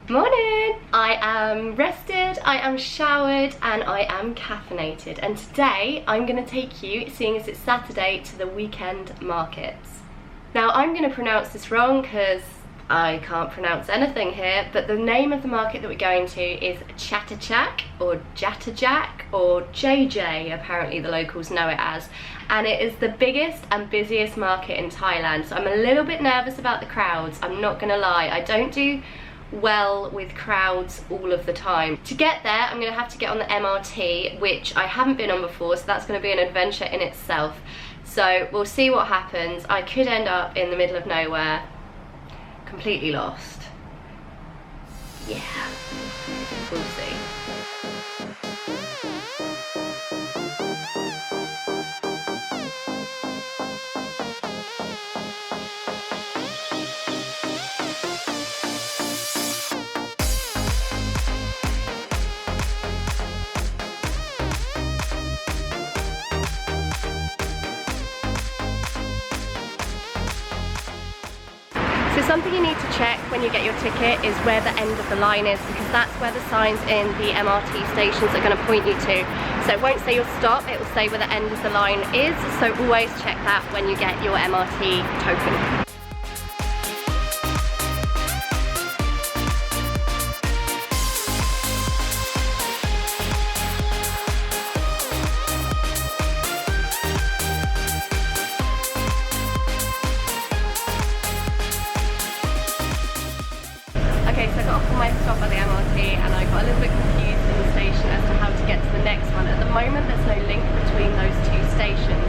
Morning! I am rested, I am showered, and I am caffeinated. And today I'm going to take you, seeing as it's Saturday, to the weekend markets. Now I'm going to pronounce this wrong because I can't pronounce anything here, but the name of the market that we're going to is Chatuchak or Jatujak or JJ, apparently the locals know it as. And it is the biggest and busiest market in Thailand. So I'm a little bit nervous about the crowds, I'm not going to lie. I don't do well with crowds all of the time. To get there I'm going to have to get on the MRT, which I haven't been on before, so that's going to be an adventure in itself. So we'll see what happens. I could end up in the middle of nowhere, completely lost. Yeah, we'll see. So something you need to check when you get your ticket is where the end of the line is, because that's where the signs in the MRT stations are going to point you to. So it won't say your stop, it will say where the end of the line is, so always check that when you get your MRT token. Okay, so I got off on my stop at the MRT and I got a little bit confused in the station as to how to get to the next one. At the moment there's no link between those two stations.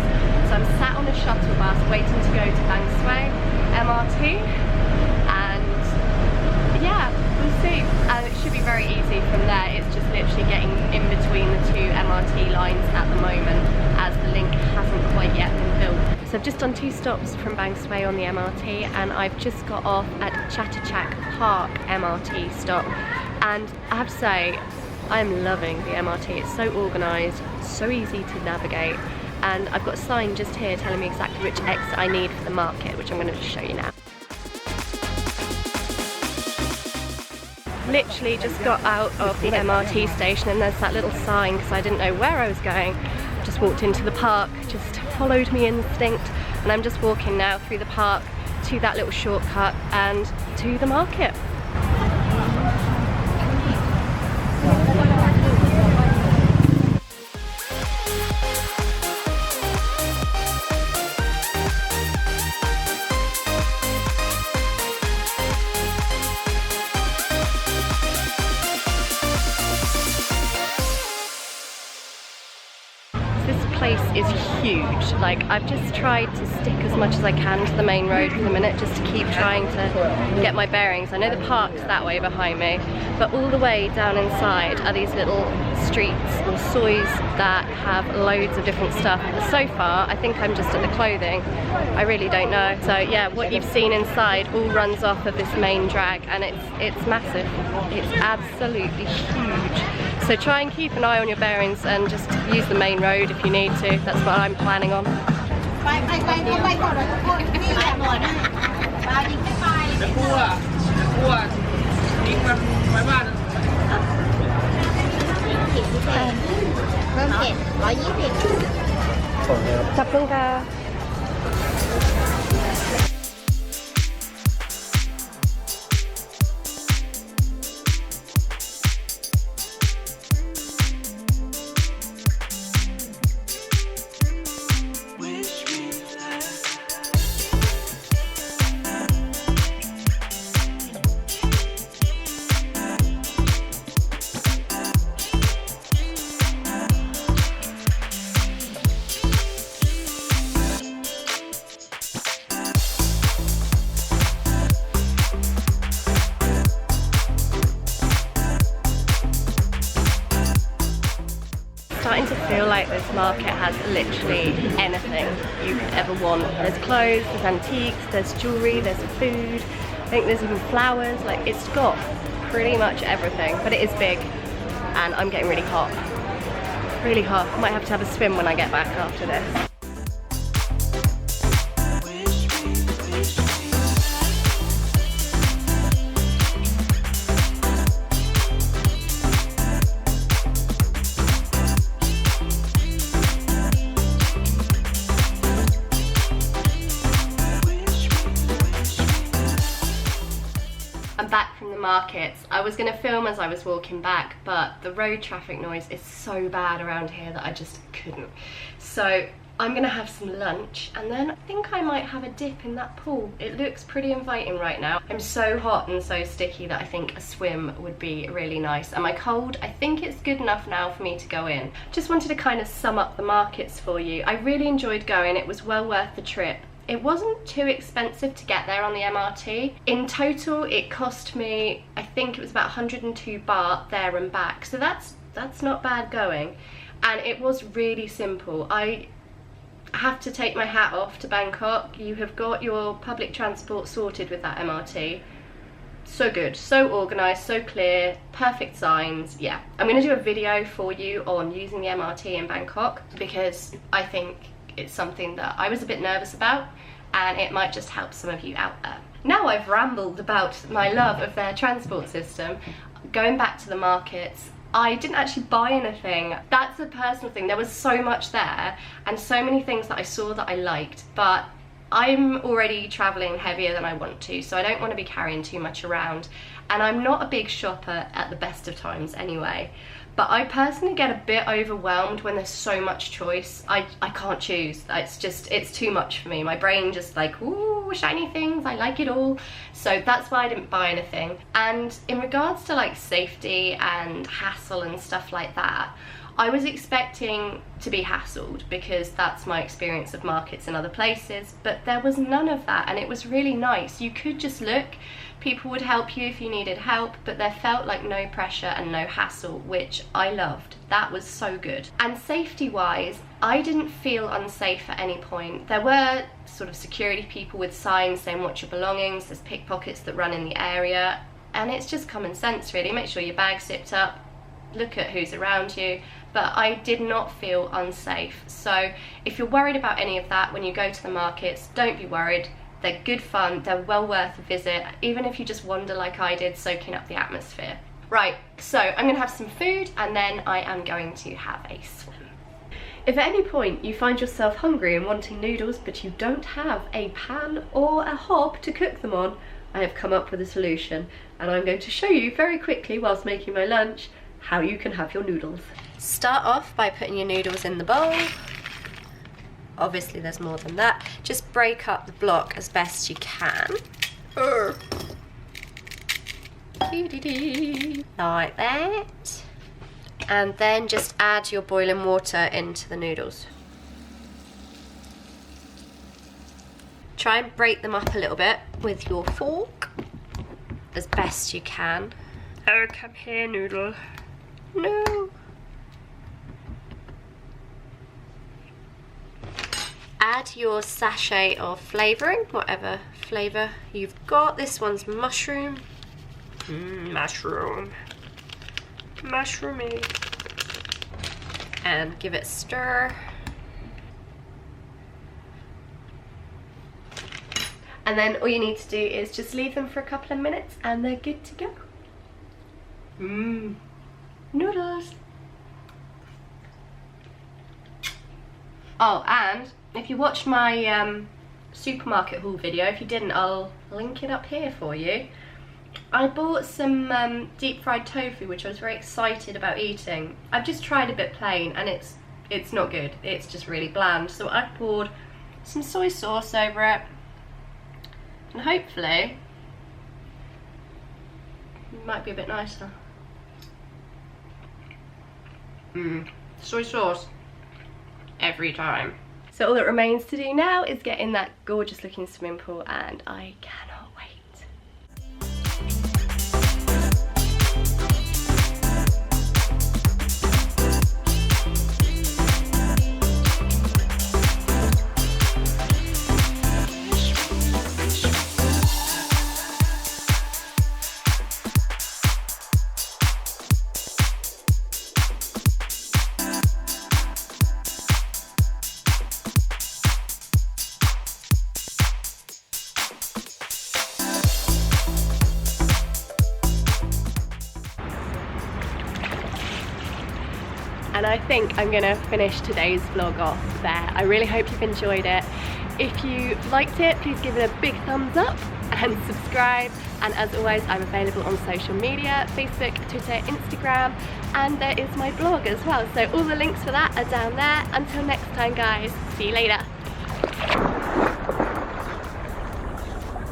So I'm sat on a shuttle bus waiting to go to Bangkok MRT, and yeah, we'll see. And it should be very easy from there. It's just literally getting in between the two MRT lines at the moment, as the link hasn't quite yet been built. So I've just done 2 stops from Bangkok on the MRT, and I've just got off at Chatuchak Park MRT stop, and I have to say I'm loving the MRT. It's so organised, so easy to navigate, and I've got a sign just here telling me exactly which exit I need for the market, which I'm going to just show you now. Literally just got out of the MRT station and there's that little sign because I didn't know where I was going. Just walked into the park, just followed me instinct, and I'm just walking now through the park to that little shortcut and to the market. This place is huge. Like, I've just tried to stick as much as I can to the main road for the minute, just to keep trying to get my bearings. I know the park's that way behind me, but all the way down inside are these little streets or sois that have loads of different stuff. So far, I think I'm just at the clothing. I really don't know. So yeah, what you've seen inside all runs off of this main drag, and it's massive. It's absolutely huge. So try and keep an eye on your bearings and just use the main road if you need to. That's what I'm planning on. Starting to feel like this market has literally anything you could ever want. There's clothes, there's antiques, there's jewellery, there's food, I think there's even flowers. Like, it's got pretty much everything, but it is big and I'm getting really hot. Really hot. Might have to have a swim when I get back after this. markets. I was going to film as I was walking back, but the road traffic noise is so bad around here that I just couldn't. So I'm gonna have some lunch and then I think I might have a dip in that pool. It looks pretty inviting right now. I'm so hot and so sticky that I think a swim would be really nice. And my cold, I think it's good enough now for me to go in. Just wanted to kind of sum up the markets for you. I really enjoyed going. It was well worth the trip. It wasn't too expensive to get there on the MRT. In total, it cost me, I think it was about 102 baht there and back. So that's not bad going. And it was really simple. I have to take my hat off to Bangkok. You have got your public transport sorted with that MRT. So good, so organised, so clear, perfect signs. Yeah, I'm going to do a video for you on using the MRT in Bangkok because I think it's something that I was a bit nervous about and it might just help some of you out there. Now I've rambled about my love of their transport system, going back to the markets, I didn't actually buy anything. That's a personal thing. There was so much there and so many things that I saw that I liked, but I'm already traveling heavier than I want to, so I don't want to be carrying too much around. And I'm not a big shopper at the best of times anyway. But I personally get a bit overwhelmed when there's so much choice. I can't choose. It's too much for me. My brain just like, ooh, shiny things, I like it all. So that's why I didn't buy anything. And in regards to like safety and hassle and stuff like that, I was expecting to be hassled because that's my experience of markets in other places, but there was none of that and it was really nice. You could just look, people would help you if you needed help, but there felt like no pressure and no hassle, which I loved. That was so good. And safety wise, I didn't feel unsafe at any point. There were sort of security people with signs saying watch your belongings, there's pickpockets that run in the area, and it's just common sense really. Make sure your bag's zipped up, look at who's around you, but I did not feel unsafe. So if you're worried about any of that when you go to the markets, don't be worried. They're good fun, they're well worth a visit, even if you just wander like I did, soaking up the atmosphere. Right, so I'm gonna have some food and then I am going to have a swim. If at any point you find yourself hungry and wanting noodles but you don't have a pan or a hob to cook them on, I have come up with a solution and I'm going to show you very quickly whilst making my lunch how you can have your noodles. Start off by putting your noodles in the bowl. Obviously there's more than that. Just break up the block as best you can. Like that. And then just add your boiling water into the noodles. Try and break them up a little bit with your fork as best you can. Oh, come here, noodle. No. Add your sachet of flavouring, whatever flavour you've got. This one's mushroom. Mushroom. Mushroomy. And give it a stir. And then all you need to do is just leave them for a couple of minutes and they're good to go. Noodles. Oh, and if you watched my supermarket haul video, if you didn't, I'll link it up here for you. I bought some deep fried tofu, which I was very excited about eating. I've just tried a bit plain and it's not good. It's just really bland. So I've poured some soy sauce over it and hopefully it might be a bit nicer. Soy sauce every time. So all that remains to do now is get in that gorgeous looking swimming pool and I cannot wait. And I think I'm gonna finish today's vlog off there. I really hope you've enjoyed it. If you liked it, please give it a big thumbs up and subscribe. And as always, I'm available on social media, Facebook, Twitter, Instagram, and there is my blog as well. So all the links for that are down there. Until next time guys, see you later.